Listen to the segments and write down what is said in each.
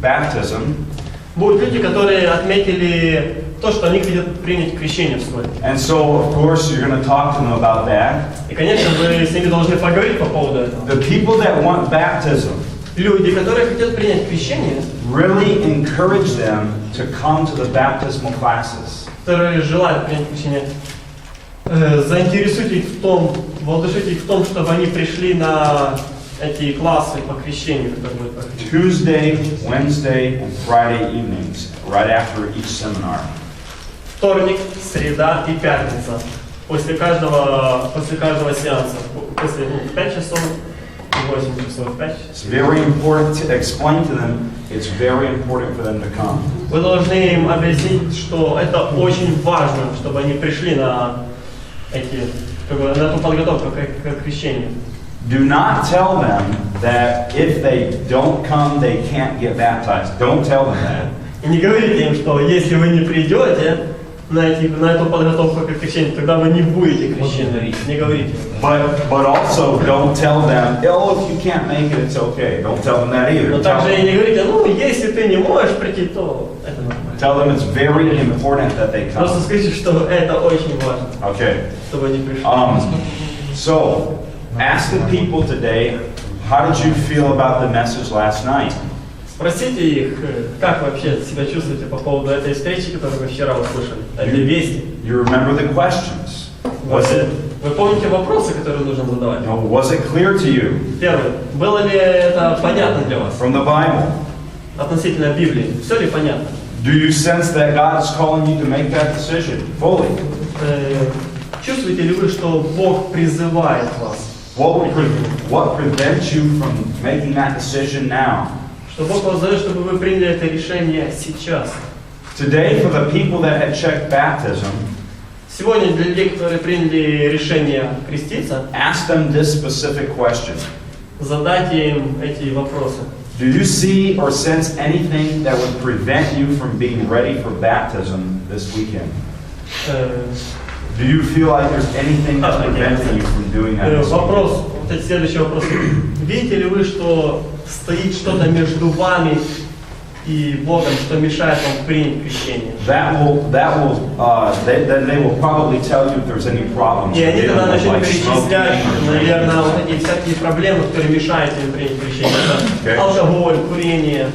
baptism. Будут люди, которые отметили то, что они хотят принять крещение вскоре. And so, of course, you're going to talk to them about that. И, конечно, вы с ними должны поговорить по поводу этого. The people that want baptism, Люди, которые хотят принять крещение, really encourage them to come to the baptismal classes. которые желают принять крещение, заинтересуйте их в том, воодушевите их в том, чтобы они пришли на эти классы по крещению, которые будут проходить. Tuesday, Wednesday, and Friday evenings, right after each seminar. Вторник, среда и пятница. После каждого сеанса. После 5 часов и 8 часов. 5 часов. It's very important to explain to them, it's very important for them to come. Вы должны им объяснить, что это очень важно, чтобы они пришли на на эту подготовку к крещению. Do not tell them that if they don't come, they can't get baptized. Don't tell them that. И не говорите им, что если вы не придете на эту подготовку к крещению, тогда вы не будете крещены. Не говорите. But also don't tell them, oh, if you can't make it, it's okay. Don't tell them that either. Но также и не говорите, если ты не можешь прийти, то это нормально. Tell them it's very important that they come. Просто скажите, что это очень важно. Okay. Чтобы они пришли. So, ask the people today, how did you feel about the message last night? Спросите их, как вы вообще себя чувствуете по поводу этой встречи, которую вы вчера услышали, этой вести. You remember the questions. Вы помните вопросы, которые нужно задавать? Was it clear to you? Первый. Было ли это понятно для вас? From the Bible. Относительно Библии. Все ли понятно? Do you sense that God is calling you to make that decision fully? Чувствуете ли вы, что Бог призывает вас? What prevents you from making that decision now? Что Бог вас зовет, чтобы вы приняли это решение сейчас. Today, for the people that had checked baptism, сегодня для людей, которые приняли решение креститься, ask them this specific question. Задайте им эти вопросы. Do you see or sense anything that would prevent you from being ready for baptism this weekend? Do you feel like there's anything that's preventing you from doing that this weekend? Вопрос, следующий вопрос. Видите ли вы, что стоит что-то между вами и Богом, что мешает вам принять крещение? They will probably tell you if there's any problems. И они тогда начнут перечислять, наверное, вот эти всякие проблемы, которые мешают им принять крещение. Алкоголь, курение.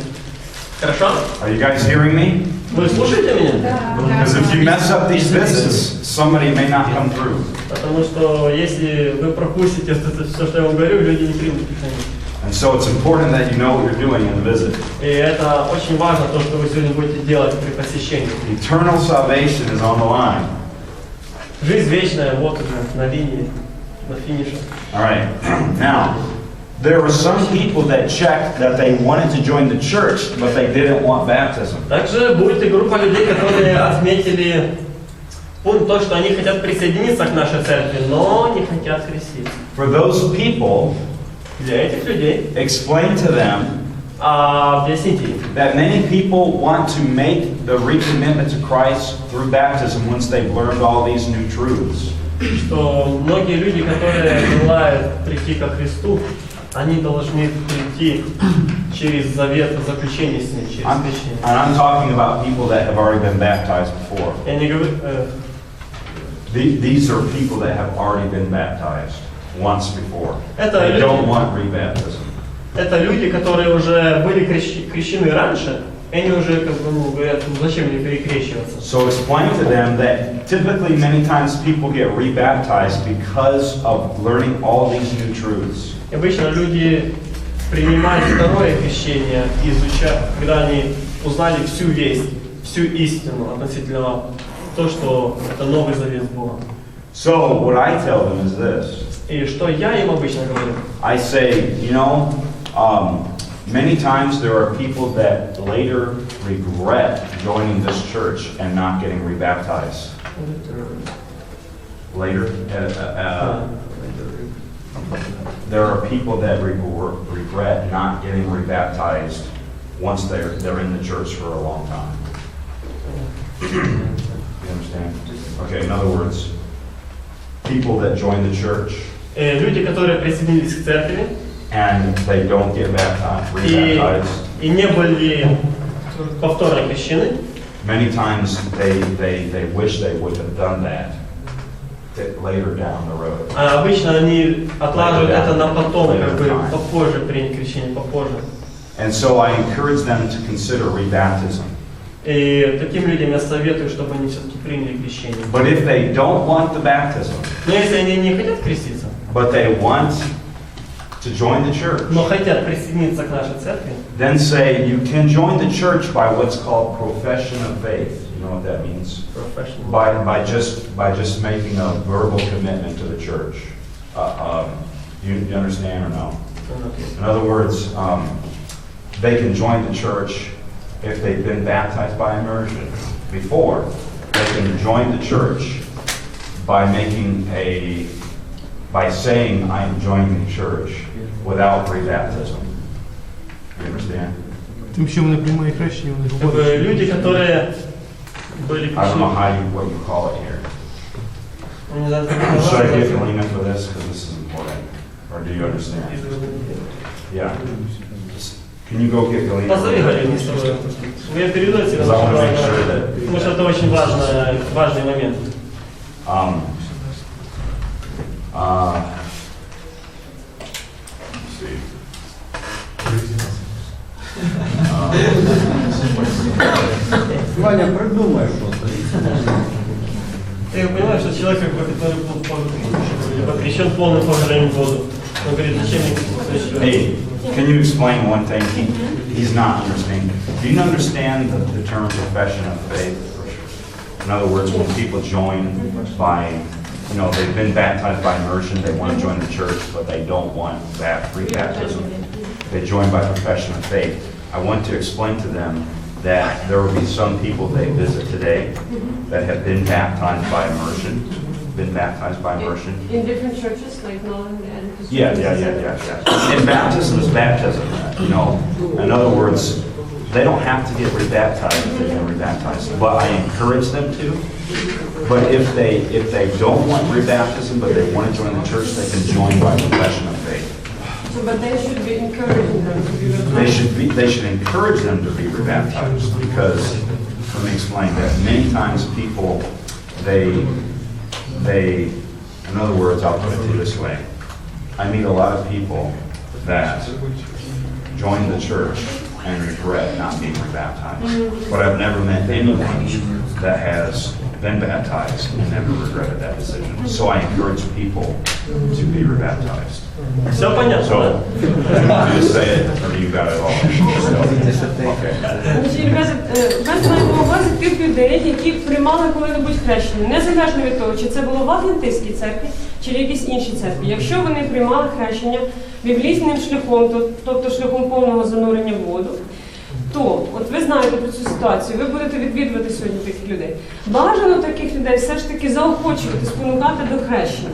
Хорошо? Are you guys hearing me? Вы слушаете меня? Because if you mess up these visits, somebody may not come through. Потому что если вы пропустите все, что я вам говорю, люди не примут крещение. And so it's important that you know what you're doing in the visit. И это очень важно, то, что вы сегодня будете делать при посещении. Eternal salvation is on the line. Жизнь вечная, вот она, на линии, на финише. All right. Now, there were some people that checked that they wanted to join the church, but they didn't want baptism. Также будет и группа людей, которые отметили пункт то, что они хотят присоединиться к нашей церкви, но не хотят креститься. For those people, для этих людей, explain to them объясните им, that many people want to make the recommitment to Christ through baptism once they've learned all these new truths. Что многие люди, которые желают прийти ко Христу, они должны прийти через завет, заключение с Ним, через крещение. And I'm talking about people that have already been baptized before. Я не говорю. These are people that have already been baptized once before. They don't want rebaptism. Это люди, которые уже были крещены раньше, и они уже говорят, зачем мне перекрещиваться. So explain to them that typically many times people get rebaptized because of learning all these new truths. Обычно люди принимают второе крещение, когда они узнали всю весть, всю истину относительно то, что это новый завет с Богом. So what I tell them is this. И что я им обычно говорю? I say, many times there are people that later regret joining this church and not getting rebaptized. Later, there are people that regret not getting rebaptized once they're in the church for a long time. You understand? Okay, in other words, people that join the church люди, которые присоединились к церкви, and they don't get rebaptized. и не были повторно крещены, many times they wish they would have done that later down the road. а обычно они откладывают это на потом, как бы попозже принять крещение, попозже. And so I encourage them to consider rebaptism. И таким людям я советую, чтобы они все-таки приняли крещение. But if they don't want the baptism, Но если они не хотят креститься, but they want to join the church, но хотят присоединиться к нашей церкви, then say you can join the church by what's called profession of faith. You know what that means? professional. By just making a verbal commitment to the church. You understand or no? In other words, they can join the church if they've been baptized by immersion before. They can join the church by saying I am joining the church without rebaptism. You understand? Тим, що вони приймають хрещення, вони Как бы говорять, люди, которые были I don't know крещены, what you call it here. не знаю, как Should I это give называется. Helena for this because this is important? Or do you understand? Yeah. Can you go get Helena? Позови Галину с тобой. Вы ее переводите, Because I want to make sure that. потому что это очень важный момент. Let's see. Ваня, придумай что-то. Ты понимаешь, что человек, который был крещен полным погружением в воду, он говорит, зачем мне креститься? Hey, can you explain one thing? He's not understanding. Do you understand the term profession of faith? In other words, when people join by, they've been baptized by immersion, they want to join the church, but they don't want that rebaptism. They join by profession of faith. I want to explain to them that there will be some people they visit today that have been baptized by immersion. In different churches, like Nolan and Yeah. And baptism is baptism. In other words, they don't have to get rebaptized if they've been rebaptized, but I encourage them to. But if they don't want rebaptism, but they want to join the church, they can join by profession of faith. So, but they should be encouraging them to be rebaptized. They should encourage them to be rebaptized because, let me explain that. Many times people, in other words, I'll put it to you this way. I meet a lot of people that join the church and regret not being rebaptized. But I've never met anyone that has been baptized and never regretted that decision. So I encourage people to be rebaptized. Все понятно, So, да? you just say it, or you got it all? Okay. Значить, ви маєте на увазі тип людей, які приймали коли-небудь хрещення, незалежно від того, чи це було в Адвентистській церкві, чи в якійсь іншій церкві. Якщо вони приймали хрещення біблійним шляхом, тобто шляхом повного занурення в воду, то, от ви знаєте про цю ситуацію, ви будете відвідувати сьогодні таких людей. Бажано таких людей все ж таки заохочувати, спонукати до хрещення.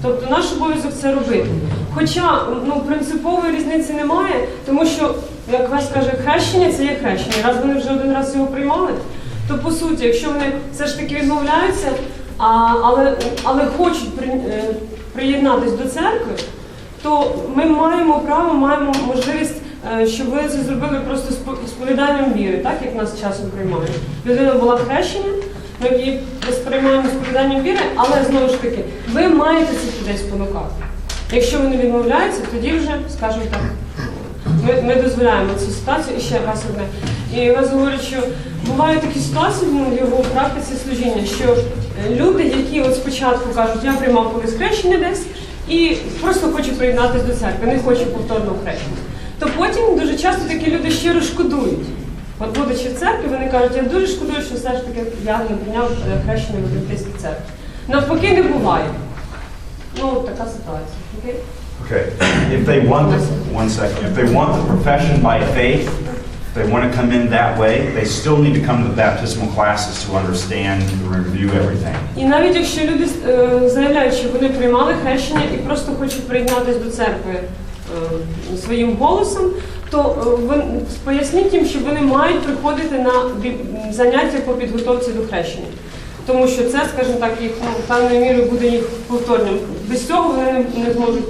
Тобто наш обов'язок це робити. Хоча принципової різниці немає, тому що, як Вес каже, хрещення – це є хрещення. Раз вони вже один раз його приймали, то по суті, якщо вони все ж таки відмовляються, але хочуть приєднатися до церкви, то ми маємо право, маємо можливість, щоб ви це зробили просто сповіданням віри, так, як нас часом приймають. Людина була хрещена, ми її сприймаємо сповіданням віри, але знову ж таки, ви маєте цих людей спонукати. Якщо вони відмовляються, тоді вже, скажімо так, ми дозволяємо цю ситуацію. І ще раз одне. І я говорю, що бувають такі ситуації в його практиці служіння, що люди, які от спочатку кажуть, я приймав колись хрещення десь, і просто хочу приєднатися до церкви, не хочу повторного хрещення. То потім дуже часто такі люди щиро шкодують. От будучи в церкві, вони кажуть, я дуже шкодую, що все ж таки я не прийняв хрещення в Адвентистській церкві. Навпаки, не буває. Така ситуація. Окей? Okay. If they want the profession by faith, if they want to come in that way, they still need to come to the baptismal classes to understand and review everything. І навіть якщо люди заявляють, що вони приймали хрещення і просто хочуть приєднатися до церкви своїм голосом, то поясніть їм, що вони мають приходити на заняття по підготовці до хрещення. Тому що це, скажімо так, їх певною мірою буде їх повторним. Без цього вони не зможуть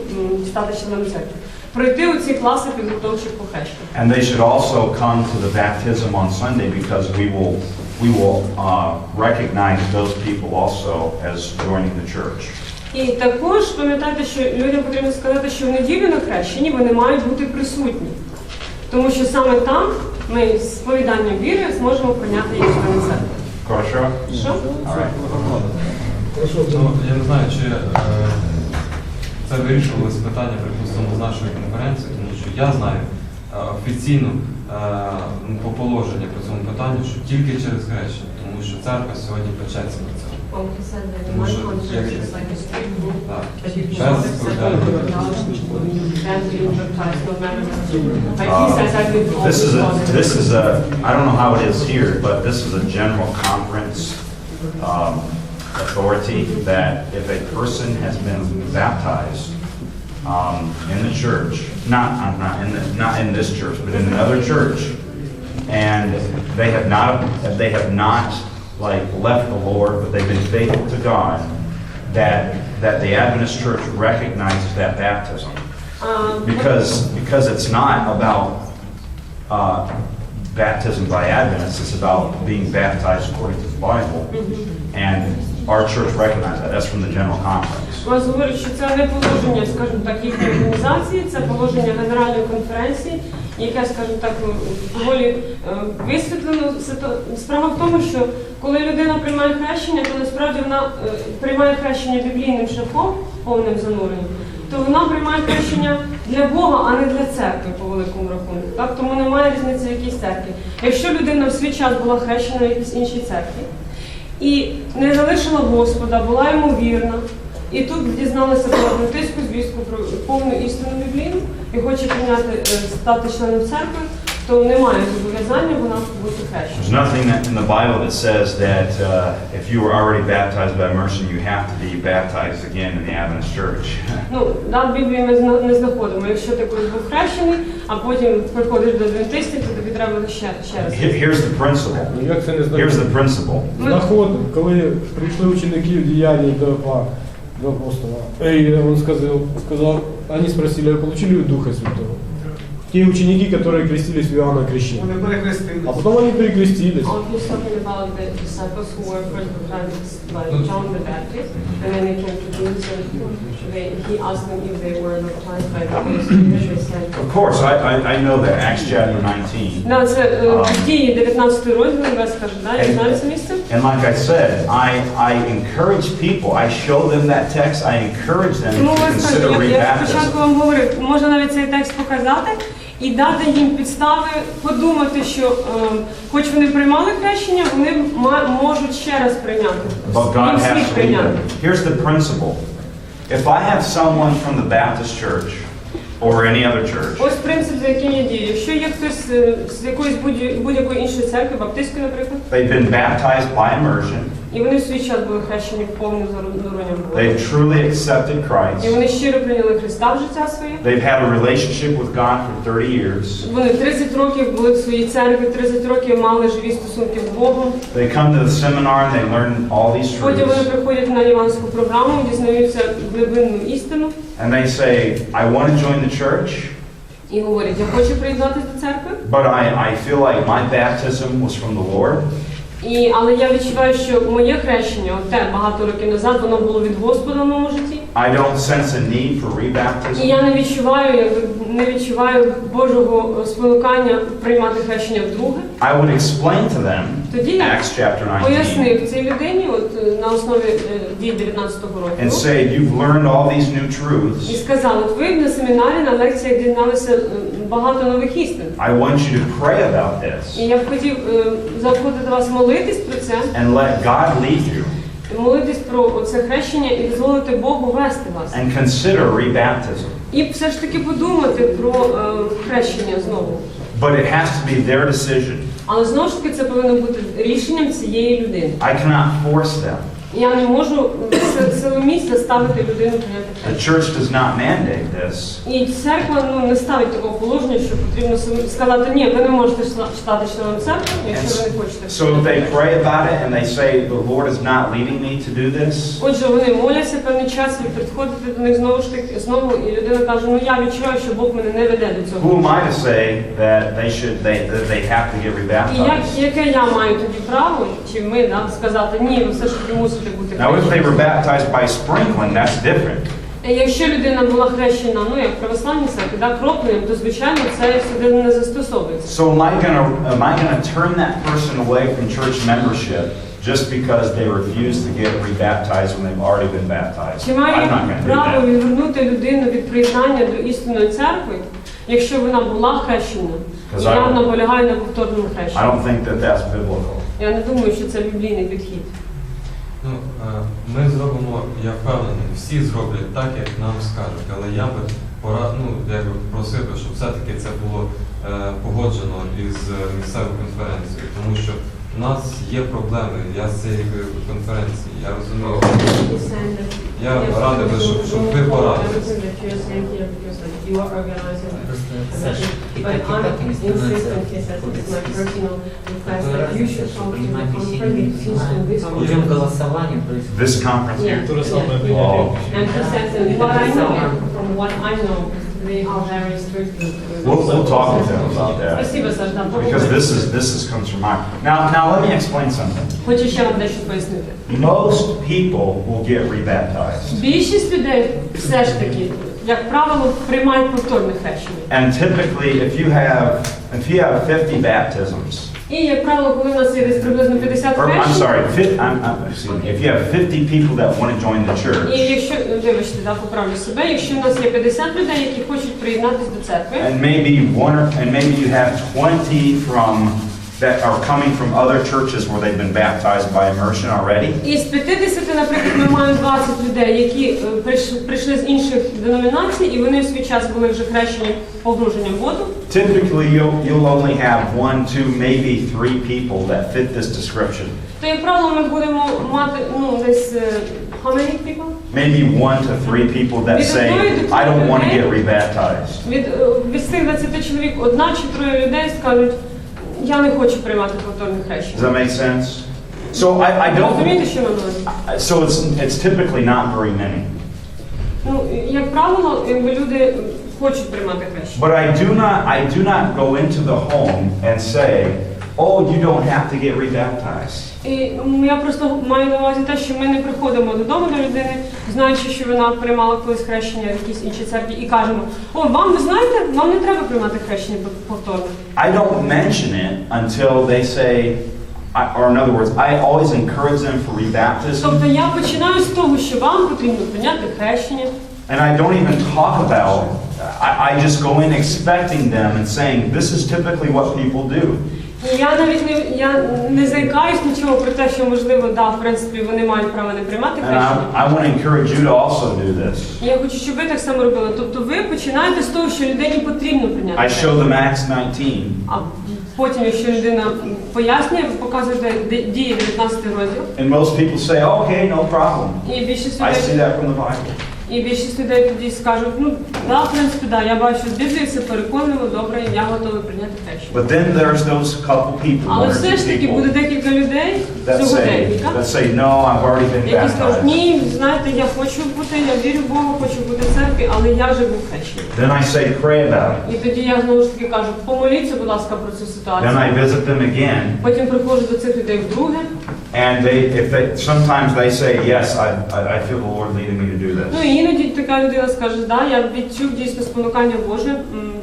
стати членами церкви. пройти оці класи підготовчих по хрещенню. And they should also come to the baptism on Sunday because we will recognize those people also as joining the church. І також пам'ятайте, що людям потрібно сказати, що в неділю на хрещенні вони мають бути присутні. Тому що саме там ми з сповіданням віри зможемо прийняти їх на себе. Хорошо? Що? Ну, я не знаю, чи це вирішувалось питання, припустимо, з нашої конференції, тому що я знаю офіційно по положенню по цьому питанню, що тільки через хрещення, тому що церква сьогодні печеться на це. Тому що як так, без сповідання. This is a, I don't know how it is here, but this is a general conference authority that if a person has been baptized in the church, not in this church, but in another church, and they have not like left the Lord, but they've been faithful to God, that the Adventist Church recognizes that baptism, because it's not about baptism by Adventists, it's about being baptized according to the Bible, and our church recognizes that. That's from the General Conference. Вас говорять, що це не положення, скажімо так, їхньої організації, це положення Генеральної конференції, яке, скажімо так, доволі висвітлено. Справа в тому, що коли людина приймає хрещення, то насправді вона приймає хрещення біблійним шляхом, повним зануренням, то вона приймає хрещення для Бога, а не для церкви, по великому рахунку. Так? Тому немає різниці в якійсь церкві. Якщо людина в свій час була хрещена в якійсь іншій церкві і не залишила Господа, була йому вірна, і тут дізналася про адвентистську звістку, про повну істину біблійну, і хоче прийняти, стати членом церкви, то немає зобов'язання вона бути хрещена. There's nothing in the Bible that says that if you were already baptized by immersion, you have to be baptized again in the Adventist Church. Ну, да, в Біблії ми не знаходимо. Якщо ти колись був хрещений, а потім приходиш до адвентистів, то тобі треба ще раз. Here's the principle. Як це не Here's the principle. знаходимо? Коли прийшли ученики в діянні до апостола, и он сказал, они спросили, а получили ли Духа Святого? Те ученики, которые крестились в Иоанна Крещения. А потом они перекрестились. He's talking about the disciples who were first baptized by John the Baptist, and then they came to Jesus and he asked them if they were baptized by the Holy Spirit. They said, Of course, I know that. Acts chapter 19. да, це Дії 19 розділ, Вес каже, да, я знаю це місце. And like I said, I encourage people. I show them that text. I encourage them Тому to Вес consider каже, я rebaptism. спочатку вам говорив, можна навіть цей текст показати і дати їм підстави подумати, що хоч вони приймали хрещення, вони можуть ще раз прийняти. But God Їм has слід to lead прийняти. them. Here's the principle. If I have someone from the Baptist church or any other church, Ось принцип, за яким я дію. Якщо є хтось з якоїсь будь-якої іншої церкви, баптистської, наприклад, they've been baptized by immersion, і вони в свій час були хрещені повним зануренням Бога, they've truly accepted і Christ, вони щиро прийняли Христа в життя своє, they've had a relationship with God for 30 years, вони 30 років були в своїй церкві, 30 років мали живі стосунки з Богом, they come to the seminar and they learn all these потім вони truths, приходять на іванську програму, дізнаються глибинну істину, and they say, I want to join the church, і говорять, я хочу приєднатися до церкви, but I feel like my baptism was from the Lord. але я відчуваю, що моє хрещення, те багато років назад, воно було від Господа в моєму житті. I don't sense a need for І rebaptism. я не відчуваю Божого спонукання приймати хрещення вдруге. I would explain to them Тоді я Acts chapter 19 пояснив цій людині, от на основі дій 19-го року, and say, you've learned all these new і truths. сказав, от ви на семінарі, на лекціях дізналися багато нових істин. I want you to pray about І this я б хотів заохотити вас молитись про це, and let God lead you молитись про це хрещення і дозволити Богу вести вас. and consider rebaptism. І все ж таки подумати про хрещення знову. But it has to be their decision. Але знову ж таки це повинно бути рішенням цієї людини. I cannot force them. Я не можу силоміць заставити людину прийняти The хрещення. church does not mandate this. І церква не ставить такого положення, що потрібно сказати, ні, ви не можете стати членом церкви, якщо ви не хочете. So they pray about it and they say, the Lord is not leading me to do this. Отже, вони моляться певний час, і підходите до них знову, і людина каже, ну я відчуваю, що Бог мене не веде до Who цього. am I to say that they have to get І rebaptized? яке я маю тоді право, чи ми сказати, ні, ви все ж таки мусите бути Now, if they хрещені. were baptized by sprinkling, that's different. Якщо людина була хрещена, ну як в православній церкві, крокленням, то звичайно це сюди не застосовується. So am I gonna turn that person away from church membership just because they refuse to get rebaptized when they've already been baptized? Чи I'm має not gonna do право that. відвернути людину від приєднання до істинної церкви, якщо вона була хрещена, і я наполягаю на повторному I хрещенні? don't think that that's biblical. Я не думаю, що це біблійний підхід. Ну, ми зробимо, я впевнений, всі зроблять так, як нам скажуть, але я би я би просив, щоб все-таки це було погоджено із місцевою конференцією, тому що у нас є проблеми, я з цієї конференції, я розумію. Я радий би, щоб ви порадилися. Будем голосование This conference here? То же самое Oh. And he says, what I know, from what I know, they are very strict. We'll talk with them about that. Спасибо, Саш, да, Because this comes from mine. Now let me explain something. Хочу ще вам дещо пояснити. Most people will get rebaptized. Більшість людей все ж таки, як правило, приймають повторне хрещення. And typically, if you have 50 baptisms, І, як правило, коли у нас є десь приблизно 50 or I'm хрещень, sorry, excuse me, if you have 50 people that want to join the і church, якщо, вибачте, да, поправлю себе, якщо у нас є 50 людей, які хочуть приєднатися до церкви, and maybe you have 20 that are coming from other churches where they've been baptized by immersion already, і з 50, наприклад, ми маємо 20 людей, які прийшли з інших деномінацій, і вони в свій час були вже хрещені погруженням в воду, typically you'll only have 1, 2, maybe 3 people that fit this description. то, як правило, ми будемо мати, десь, how many people? Maybe 1 to 3 people that say, I don't want to get rebaptized. Від цих 20 чоловік 1 чи 3 людей скажуть, я не хочу приймати повторне Does хрещення. that make sense? So I Розумієте, don't, що ми говоримо? so it's typically not very many. Ну, як правило, люди хочуть приймати хрещення. But I do not go into the home and say, oh, you don't have to get rebaptized. І я просто маю на увазі те, що ми не приходимо додому до людини, знаючи, що вона приймала колись хрещення в якійсь іншій церкві, і кажемо, о, ви знаєте, вам не треба приймати хрещення повторно. I don't mention it until they say, or in other words, I always encourage them for rebaptism. Тобто я починаю з того, що вам потрібно прийняти хрещення. And I don't even talk about, I just go in expecting them and saying, this is typically what people do. І я навіть не заїкаюсь нічого про те, що, можливо, да, в принципі, вони мають право не приймати And хрещення. I want to encourage you to also do this. І я хочу, щоб ви так само робили. Тобто ви починаєте з того, що людині потрібно прийняти I хрещення. show them Acts 19. А потім, якщо людина пояснює, ви показуєте дії 19 розділ. And most people say, okay, no problem. І більшість I see людей, that from the Bible. і більшість людей тоді скажуть, ну, да, в принципі, да, я бачу з Біблії, все переконливо, добре, я готовий прийняти хрещення. But then there's those couple people, Але 1 or все ж 2 таки буде people, декілька людей, that всього say, декілька, no, I've already been які скажуть, baptized. ні, знаєте, я хочу бути, я вірю в Бога, хочу бути в церкві, але я вже був хрещений. Then I say, pray about it. І тоді я знову ж таки кажу, помоліться, будь ласка, про цю Then ситуацію. I visit them again, Потім приходжу до цих людей вдруге. and sometimes they say, yes, I feel the Lord leading me to do Ну this. і іноді така людина скаже, да, я відчув дійсно спонукання Боже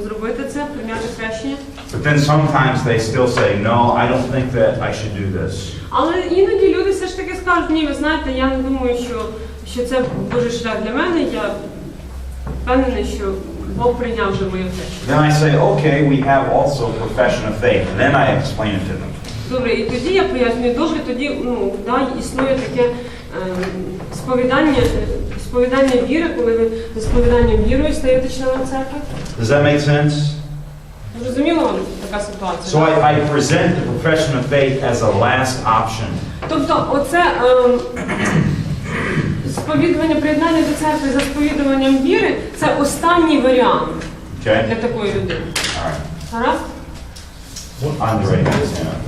зробити це, прийняти хрещення. But then sometimes they still say, no, I don't think that I should do this. Але іноді люди все ж таки скажуть, ні, ви знаєте, я не думаю, що це Божий шлях для мене, я впевнений, що Бог прийняв вже моє хрещення. Then I say, okay, we have also profession of faith. And then I explain it to them. Добре, і тоді я пояснюю, добре, тоді да, існує таке сповідання віри, коли ви за сповіданням вірою стаєте членом церкви. Does that make sense? Зрозуміло вам така So ситуація? I present the profession of faith as a last option. Тобто оце сповідування, приєднання до церкви за сповідуванням віри – це останній варіант Okay? для такої людини. All right. Гаразд? Andre has his hand up.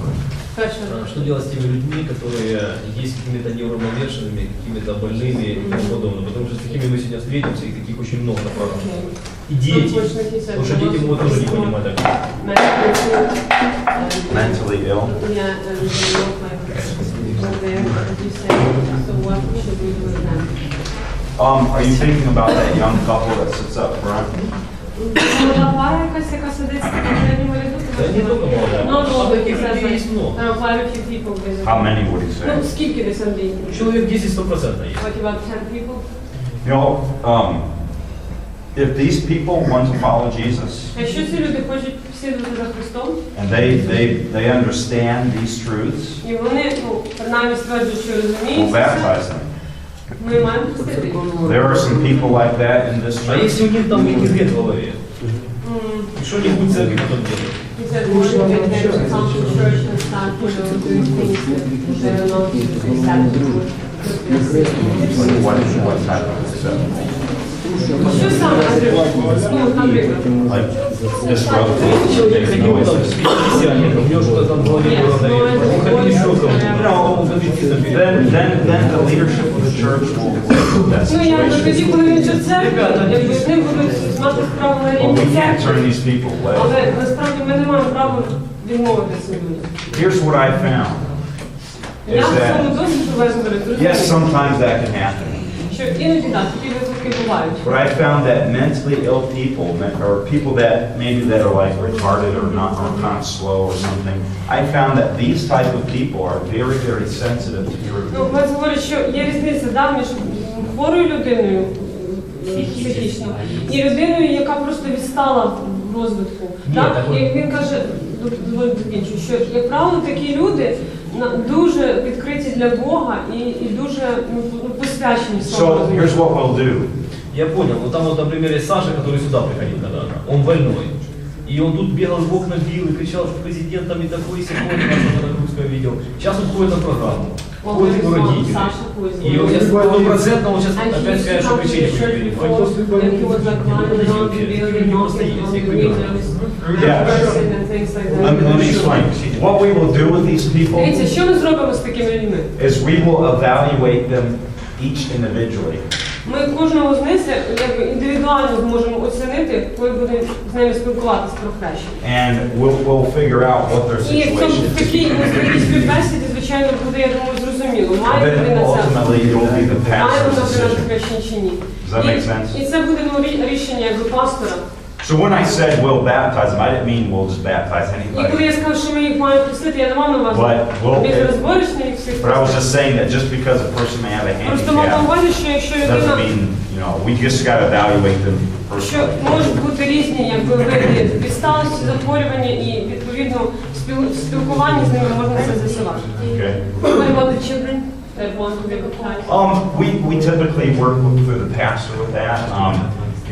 Перше. Что делать с теми людьми, которые есть какими-то неуравновешенными, какими-то больными и тому подобное? Потому что с такими мы сегодня встретимся, и таких очень много на практике. И дети. Потому что дети могут тоже не понимать так. Mentally ill. Are you thinking about that young couple that sits up front? Молода пара якась, яка сидить в передньому ряду? Да не только молодая. Ну, Таких людей есть много. How many would you Ну, say? скільки десь Андрій? Человек 10 100% есть. Like about 10 people? You know, if these people want to follow Jesus Якщо ці люди хочуть слідувати за Христом, and they understand these truths, і вони, ну, принаймні стверджують, що we'll розуміють baptize це, them. ми маємо пустити їх. There are some people like that in this А church. если у них там этикет в голове? И что-нибудь церкви потом делать? He said, "We're going to get them to come to church and start, you know, doing things that they're not acceptable." What type of acceptance? Що саме, Андрій? Ну, наприклад. Like disruptive Человек ходил там noises. с 50, у него что-то там в голове Yes, неуравновешенное. Он ходил еще Then the leadership of the church will look at that Ну, я тоді, situation. коли він в церкві, якби з ним будуть мати справу на But рівні we can't церкви, turn these people away. але насправді ми не маємо права відмовити цим людям. Here's what I found. Я Is в цьому that, досвіду везу, yes, sometimes that can happen. що іноді так, такі випадки бувають. But I found that mentally ill people, or people that maybe that are like retarded or not, or kind of slow or something, I found that these type of people are very, very sensitive to truth. Ну, вас говорять, що є різниця да, між хворою людиною психічно і людиною, яка просто відстала в розвитку. Так? І він каже, дозволь закінчу, що, як правило, такі люди дуже відкриті для Бога і дуже посвячені в своєму So розвитку. here's what we'll do. Я понял. Вот там вот, например, есть Саша, который сюда приходил когда-то. Он больной. И он тут бегал в окна, бил и кричал, что президент там и такой, и сякой, на русское видео. Сейчас он ходит на программу. Ходит у родителей. Саша ходит. И он сейчас 100% он сейчас опять скажет, что причине будет. Let me explain. What we will do with these people Дивіться, що ми зробимо з такими людьми? is we will evaluate them each individually. Ми кожного з них якби, індивідуально зможемо оцінити, коли будемо з ними спілкуватися про хрещення. And we'll figure out what their І в цьому situation в is. такій співбесіді, звичайно, буде, я думаю, зрозуміло, має Then людина це, ultimately it will be the має pastor's вона прийняти decision. хрещення чи ні. Does that make sense? І це буде ну, рішення якби пастора. So when I said we'll baptize them, I didn't mean we'll just baptize І коли anybody. я сказав, що ми їх маємо хрестити, я не мав на увазі безрозборочних всіх. But I was just saying that just because a person may have a Просто мав на handicap увазі, що якщо doesn't людина, mean, you know, we just got to evaluate them що personally. можуть бути різні якби, види відсталості, захворювання і відповідно в спілкуванні з ними можна це з'ясувати. Okay. What about the children that want to be baptized? We typically work through the pastor with that.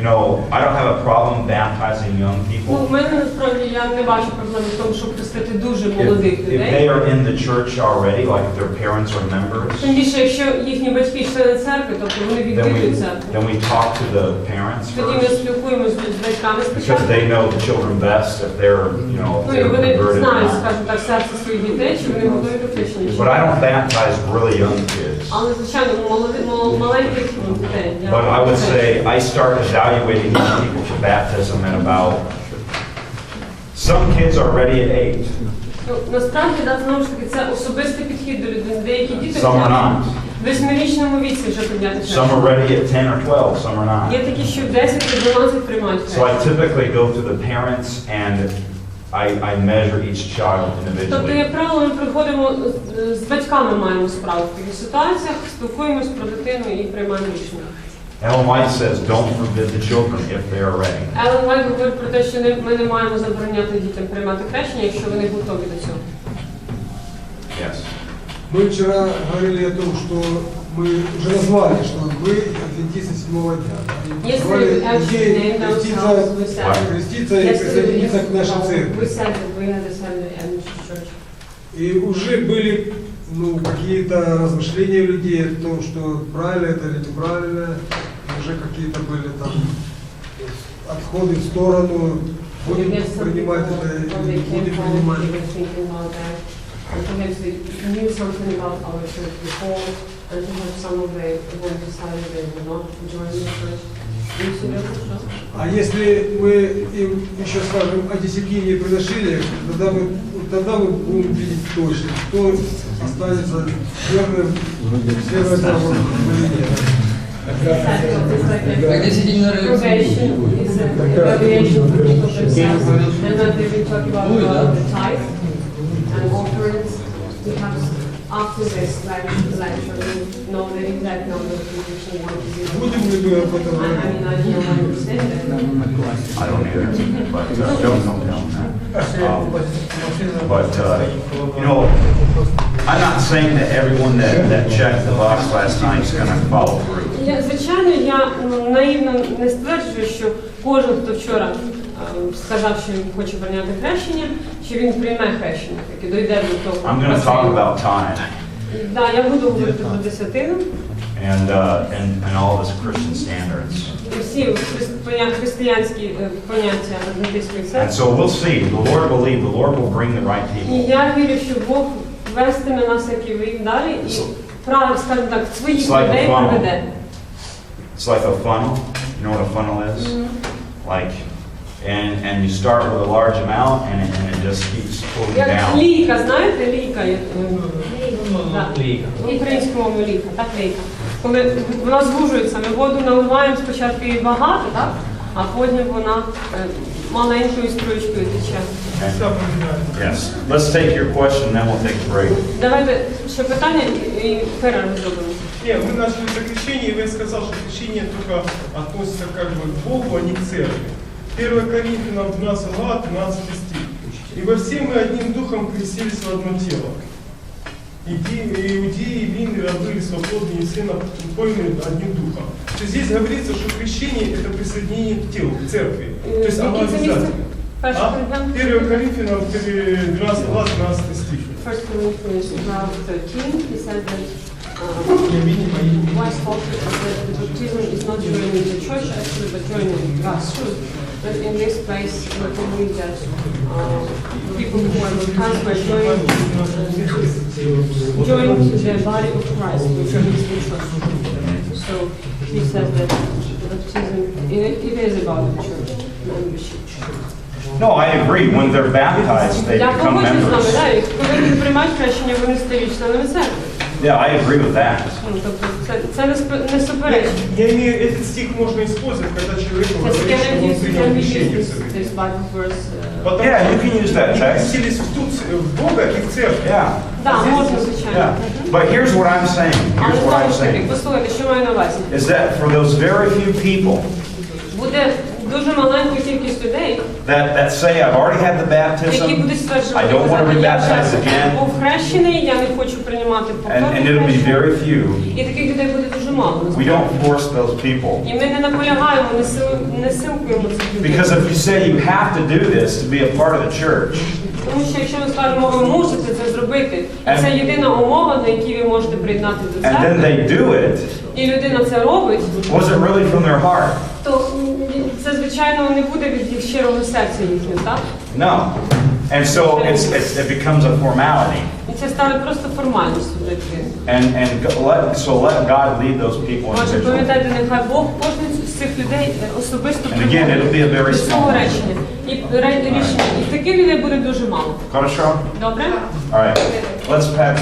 You know, I don't have a problem baptizing young Ну, people. в мене насправді я не бачу проблеми в тому, щоб хрестити дуже молодих If they людей. are in the church already, like if their parents are members, Тим більше, якщо їхні батьки члени церкви, тобто вони відвідують церкву, then we talk to the parents тоді ми first спілкуємося з батьками because спочатку. they know the children best if they're, you know, if Ну і they're вони converted or знають, not. скажімо так, серце своїх дітей, чи вони готові до хрещення. чи But I ні. don't baptize really young kids. Але, звичайно, маленьких дітей. But I would say I start evaluating young people for baptism at about, some kids are ready at 8, Ну, насправді, да, знову ж таки, це особистий підхід до людини. Деякі діти some are not. в 8-річному віці вже прийняти Some are хрещення. ready at 10 or 12, some are Є not. такі, що в 10-12 приймають So I хрещення. typically go to the parents and I measure each child Тобто, individually. як правило, ми приходимо з батьками, маємо справу в таких ситуаціях, спілкуємось про дитину і приймаємо рішення. Ellen White says, don't forbid the children if they are ready. Елен Вайт говорить про те, що ми не маємо забороняти дітям приймати хрещення, якщо вони готові до цього. Yes. Мы вчера говорили о том, что мы уже назвали, что вы адвентисты седьмого дня. И Если назвали вы actually идею named ourselves, креститься и присоединиться к нашей церкви. We said that we had a Sunday and church. И уже были ну, какие-то размышления у людей о том, что правильно это или неправильно, уже какие-то были там отходы в сторону, будем принимать это или не будем принимать. Perhaps they knew something about our church before, and perhaps some of them decided they would not join the church. А если мы им еще скажем о десятине и приношениях, тогда мы будем видеть точно, кто останется верным, следовать за Богом или нет. Probation is an evaluation for people themselves, and then they will talk about the tithe and offerings. Perhaps after this lecture, we know the exact number of people who want to do. Будем ли мы об этом I говорить? mean, I don't understand that. I don't either, but don't know that. You know, I'm not saying that everyone that checked the box last night is going to follow through. Звичайно, я наївно не стверджую, що кожен, хто вчора сказав, що він хоче прийняти хрещення, що він прийме хрещення, таки дойде до того. I'm going to talk about time Да, я буду говорити про десятину. and all this Christian standards. І всі християнські поняття адвентистської And церкви. so we'll see. The Lord will bring the right І people. я вірю, що Бог вестиме нас, як і ви, далі, і правильно, скажімо так, своїх It's like a людей funnel. приведе. It's like a funnel. You know what a funnel is? Like, and you start with a large amount and it just keeps pulling Як down. лійка, знаєте, лійка? Так. Лейка. В українському мові лійка, так лійка. Коли вона звужується, ми воду наливаємо спочатку її багато, так? А потім вона маленькою струєчкою тече. Yes. Let's take your question, then we'll take a break. Давайте ще питання і перерву зробимо. Нет, мы начали с крещения, и вы сказал, что крещение только относится как бы к Богу, а не к церкви. 1 Коринфянам 12 глава, 13 стих. «Ибо все мы одним духом крестились в одно тело. Иудеи, вины, рабы, свободные, и все напоены одним духом». То есть здесь говорится, что крещение – это присоединение к телу, к церкви. То есть оно обязательно. 1 Коринфянам 12 глава, 12 стих. 1 Corinthians 12:13, he says that why the baptism is not joining the church actually, but joining God's truth. But in this place, we can read that people who are baptized were joined to the body of Christ, which is the church. So he says that the baptism, it is about the church membership. No, I agree. When they're baptized, they Я become погоджуюсь з нами, members. да, і коли вони приймають хрещення, вони стають членами церкви. Yeah, I agree with that. Ну, тобто це не суперечить. Я имею, этот стих можно использовать, когда человек Це говорит, что он принял крещение в церкви. this Bible verse. Потому Yeah, you can use that они text. крестились в Бога и в церкви. Yeah, Да, можна, звичайно. yeah. But here's what I'm saying. Але Here's what знову I'm ж таки, saying. послухайте, що маю на увазі. Is that for those very few people Буде дуже маленька кількість людей, that say, I've already had the які baptism, будуть стверджувати, I don't want to be я вже baptized again, був хрещений, я не хочу приймати and повторне it'll be хрещення. very few. І таких людей буде дуже мало. We don't force those people. І ми не наполягаємо, не силкуємо цих людей. Because if you say you have to do this to be a part of the church, Тому що якщо ми скажемо, ви мусите це зробити, і це єдина умова, на якій ви можете приєднати до and then церкви, they do it, і людина це робить, was it really from their heart? то це, звичайно, не буде від їх щирого серця їхнього, так? No. And so it becomes a formality. І це стане просто формальністю для людини. So let God lead those people Отже, individually. пам'ятайте, нехай Бог кожен з цих людей особисто And again, it'll be a very до цього small речення. І рішення. І таких людей буде дуже мало. Хорошо? Добре? All right. Let's pray.